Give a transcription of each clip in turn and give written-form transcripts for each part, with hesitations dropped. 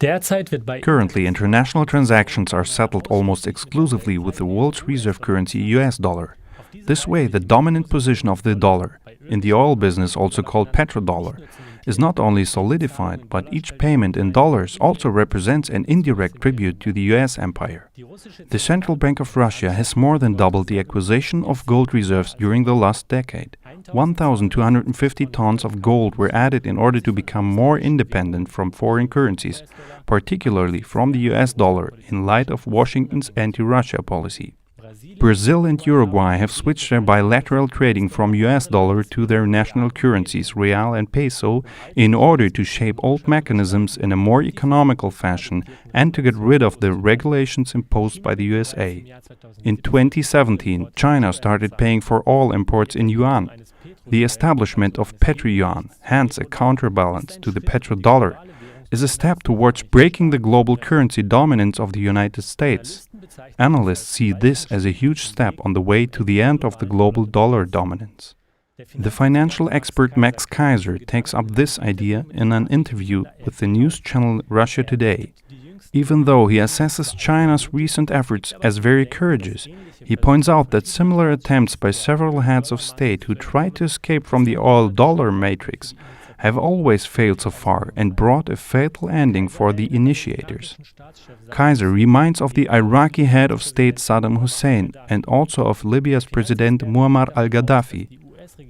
Currently, international transactions are settled almost exclusively with the world's reserve currency US dollar. This way, the dominant position of the dollar, in the oil business also called Petro-Dollar, is not only solidified, but each payment in dollars also represents an indirect tribute to the US empire. The Central Bank of Russia has more than doubled the acquisition of gold reserves during the last decade. 1,250 tons of gold were added in order to become more independent from foreign currencies, particularly from the US dollar, in light of Washington's anti-Russia policy. Brazil and Uruguay have switched their bilateral trading from US dollar to their national currencies, real and peso, in order to shape old mechanisms in a more economical fashion and to get rid of the regulations imposed by the USA. In 2017, China started paying for all imports in yuan. The establishment of Petro-Yuan, hence a counterbalance to the Petro-Dollar, is a step towards breaking the global currency dominance of the United States. Analysts see this as a huge step on the way to the end of the global dollar dominance. The financial expert Max Keiser takes up this idea in an interview with the news channel Russia Today. Even though he assesses China's recent efforts as very courageous, he points out that similar attempts by several heads of state who tried to escape from the oil-dollar matrix have always failed so far and brought a fatal ending for the initiators. Keiser reminds of the Iraqi head of state Saddam Hussein and also of Libya's President Muammar al-Gaddafi.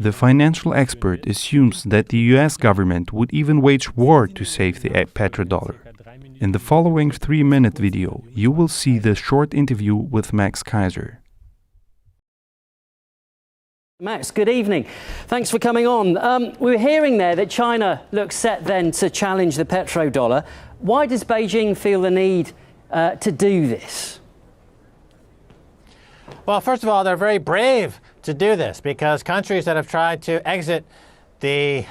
The financial expert assumes that the US government would even wage war to save the petrodollar. In the following 3-minute video, you will see the short interview with Max Keiser. Max, good evening. Thanks for coming on. We were hearing there that China looks set then to challenge the petrodollar. Why does Beijing feel the need to do this? Well, first of all, they're very brave to do this because countries that have tried to exit the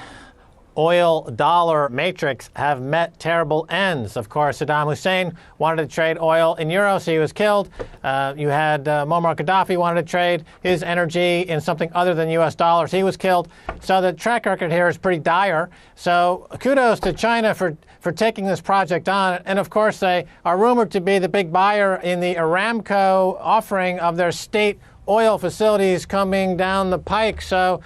oil-dollar matrix have met terrible ends. Of course, Saddam Hussein wanted to trade oil in euros, so he was killed. You had Muammar Gaddafi wanted to trade his energy in something other than US dollars. He was killed. So the track record here is pretty dire. So kudos to China for taking this project on. And of course, they are rumored to be the big buyer in the Aramco offering of their state oil facilities coming down the pike. So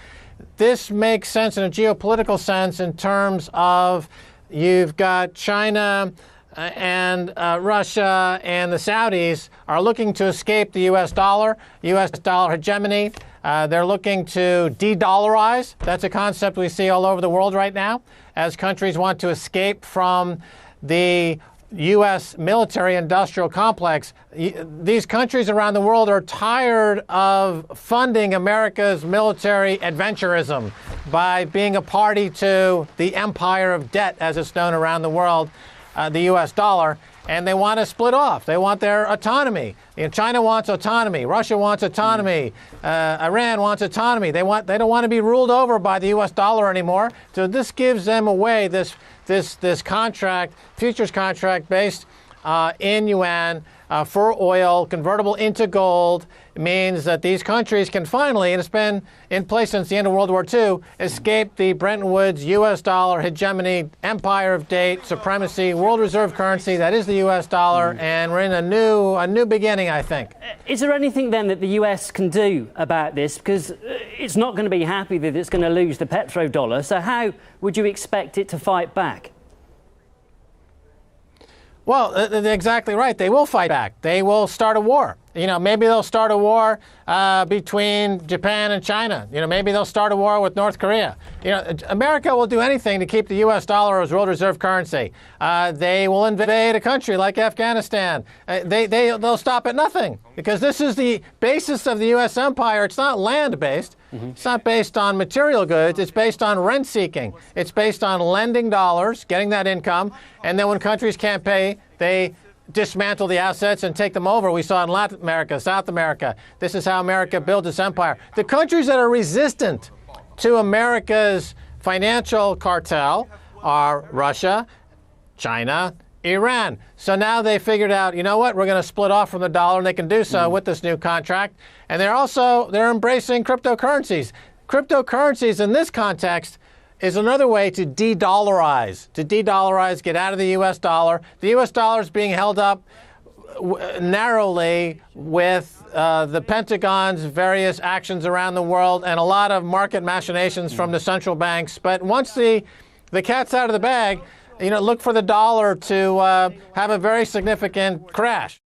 this makes sense in a geopolitical sense in terms of you've got China and Russia and the Saudis are looking to escape the US dollar hegemony. They're looking to de-dollarize. That's a concept we see all over the world right now as countries want to escape from the U.S. military-industrial complex. These countries around the world are tired of funding America's military adventurism by being a party to the empire of debt, as it's known around the world, the U.S. dollar, and they want to split off. They want their autonomy. China wants autonomy. Russia wants autonomy. Iran wants autonomy. They don't want to be ruled over by the U.S. dollar anymore. So this gives them away this contract, futures contract based in yuan for oil, convertible into gold. It means that these countries can finally, and it's been in place since the end of World War II, escape the Bretton Woods U.S. dollar hegemony, empire of date, supremacy, world reserve currency, that is the U.S. dollar, and we're in a new beginning, I think. Is there anything then that the U.S. can do about this? Because it's not going to be happy that it's going to lose the petrodollar, so how would you expect it to fight back? Well, they're exactly right. They will fight back. They will start a war. Maybe they'll start a war between Japan and China. Maybe they'll start a war with North Korea. America will do anything to keep the U.S. dollar as world reserve currency. They will invade a country like Afghanistan. They'll stop at nothing because this is the basis of the U.S. empire. It's not land-based. It's not based on material goods. It's based on rent-seeking. It's based on lending dollars, getting that income, and then when countries can't pay, they dismantle the assets and take them over. We saw in Latin America, South America. This is how America built its empire. The countries that are resistant to America's financial cartel are Russia, China, Iran. So now they figured out, you know what, we're going to split off from the dollar, and they can do so with this new contract. And they're embracing cryptocurrencies. Cryptocurrencies in this context is another way to de-dollarize, get out of the U.S. dollar. The U.S. dollar is being held up narrowly with the Pentagon's various actions around the world and a lot of market machinations from the central banks. But once the cat's out of the bag, look for the dollar to have a very significant crash.